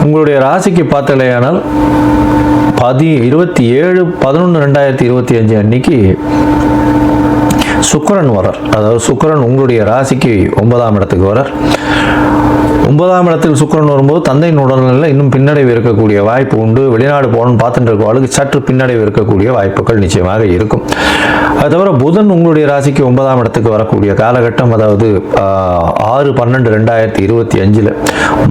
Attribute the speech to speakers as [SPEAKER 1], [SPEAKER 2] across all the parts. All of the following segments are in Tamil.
[SPEAKER 1] உங்களுடைய ராசிக்கு பார்த்தலையானால் 27/11/2025 அன்னைக்கு சுக்கிரன் வரார். அதாவது சுக்கிரன் உங்களுடைய ராசிக்கு 9ஆம் இடத்துக்கு வரார். 9ஆம் இடத்தில் சுக்கிரன் வரும்போது தந்தையின் உடல்நிலையில் இன்னும் பின்னடைவு இருக்கக்கூடிய வாய்ப்பு உண்டு. வெளிநாடு போகணும்னு பார்த்துட்டு இருக்கவங்களுக்கு சற்று பின்னடைவு இருக்கக்கூடிய வாய்ப்புகள் நிச்சயமாக இருக்கும். அது தவிர புதன் உங்களுடைய ராசிக்கு 9ஆம் இடத்துக்கு வரக்கூடிய காலகட்டம், அதாவது 6/12/2025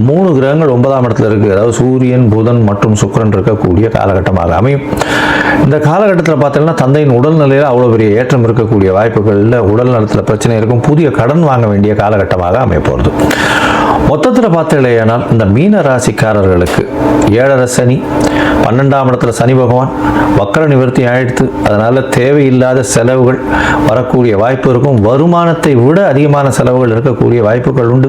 [SPEAKER 1] 3 கிரகங்கள் 9ஆம் இடத்துல இருக்கு. அதாவது சூரியன், புதன் மற்றும் சுக்கிரன் இருக்கக்கூடிய காலகட்டமாக அமையும். இந்த காலகட்டத்தில் பார்த்தீங்கன்னா தந்தையின் உடல்நிலையில் அவ்வளோ பெரிய ஏற்றம் இருக்கக்கூடிய வாய்ப்புகளில் உடல் நலத்தில் பிரச்சனை இருக்கும். புதிய கடன் வாங்க வேண்டிய காலகட்டமாக அமைய போகிறது. மொத்தத்தில் பார்த்தீங்களேனால் இந்த மீன ராசிக்காரர்களுக்கு 7.5 சனி, 12ஆம் இடத்துல சனி பகவான் வக்கர நிவர்த்தி ஆயிடுத்து. அதனால தேவையில்லாத செலவுகள் வரக்கூடிய வாய்ப்பு இருக்கும். வருமானத்தை விட அதிகமான செலவுகள் இருக்கக்கூடிய வாய்ப்புகள் உண்டு.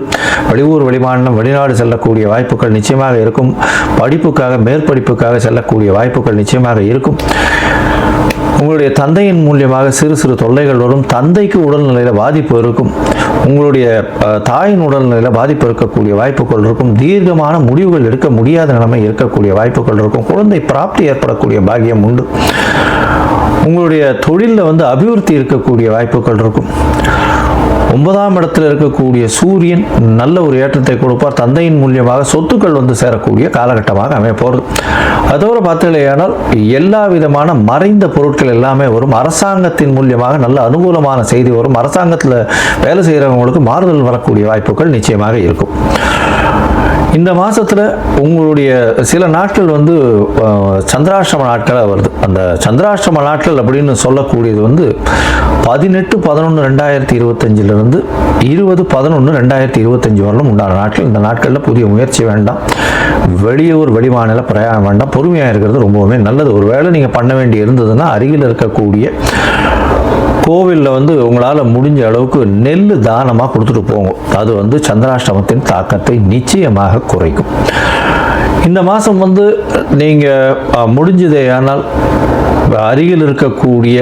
[SPEAKER 1] வெளியூர், வெளிமாநிலம், வெளிநாடு செல்லக்கூடிய வாய்ப்புகள் நிச்சயமாக இருக்கும். படிப்புக்காக, மேற்படிப்புக்காக செல்லக்கூடிய வாய்ப்புகள் நிச்சயமாக இருக்கும். உங்களுடைய தந்தையின் மூலியமாக சிறு சிறு தொல்லைகள் வரும். தந்தைக்கு உடல்நிலையில் பாதிப்பு இருக்கும். உங்களுடைய தாயின் உடல்நிலையில் பாதிப்பு இருக்கக்கூடிய வாய்ப்புகள் இருக்கும். தீர்க்கமான முடிவுகள் எடுக்க முடியாத நிலைமை இருக்கக்கூடிய வாய்ப்புகள் இருக்கும். குழந்தை பிராப்தி ஏற்படக்கூடிய பாக்கியம் உண்டு. உங்களுடைய தொழிலில் அபிவிருத்தி இருக்கக்கூடிய வாய்ப்புகள் இருக்கும். 9ஆம் இடத்தில் இருக்கக்கூடிய சூரியன் நல்ல ஒரு ஏற்றத்தை கொடுப்பார். தந்தையின் மூலியமாக சொத்துக்கள் சேரக்கூடிய காலகட்டமாக அமைய போகிறது. அதோடு பார்த்தீங்களேயானால் எல்லா விதமான மறைந்த பொருட்கள் எல்லாமே வரும். அரசாங்கத்தின் மூலியமாக நல்ல அனுகூலமான செய்தி வரும். அரசாங்கத்தில் வேலை செய்கிறவங்களுக்கு மாறுதல் வரக்கூடிய வாய்ப்புகள் நிச்சயமாக இருக்கும். இந்த மாதத்தில் உங்களுடைய சில நாட்கள் சந்திராஷ்டம நாட்களாக வருது. அந்த சந்திராஷ்டம நாட்கள் அப்படின்னு சொல்லக்கூடியது 18/11/2025 20/11/2025 வரலும் உண்டான நாட்கள். இந்த நாட்களில் புதிய முயற்சி வேண்டாம். வெளியூர், வெளிமாநில பிரயாணம் வேண்டாம். பொறுமையாக இருக்கிறது ரொம்பவுமே நல்லது. ஒரு வேளை நீங்கள் பண்ண வேண்டி இருந்ததுன்னா அருகில் இருக்கக்கூடிய கோவிலில் உங்களால் முடிஞ்ச அளவுக்கு நெல் தானமாக கொடுத்துட்டு போங்க. அது சந்திராஷ்டமத்தின் தாக்கத்தை நிச்சயமாக குறைக்கும். இந்த மாதம் நீங்கள் முடிஞ்சதேயானால் அருகில் இருக்கக்கூடிய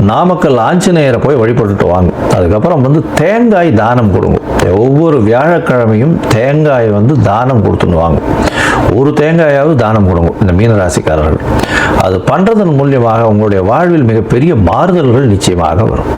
[SPEAKER 1] நாமக்கல் ஆஞ்சநேயரை போய் வழிபட்டுட்டு வாங்க. அதுக்கப்புறம் தேங்காய் தானம் கொடுங்க. ஒவ்வொரு வியாழக்கிழமையும் தேங்காய் தானம் கொடுத்துன்னு வாங்க. ஒரு தேங்காயாவது தானம் கொடுங்க இந்த மீனராசிக்காரர்கள். அது பண்ணுறதன் மூலியமாக உங்களுடைய வாழ்வில் மிகப்பெரிய மாறுதல்கள் நிச்சயமாக வரும்.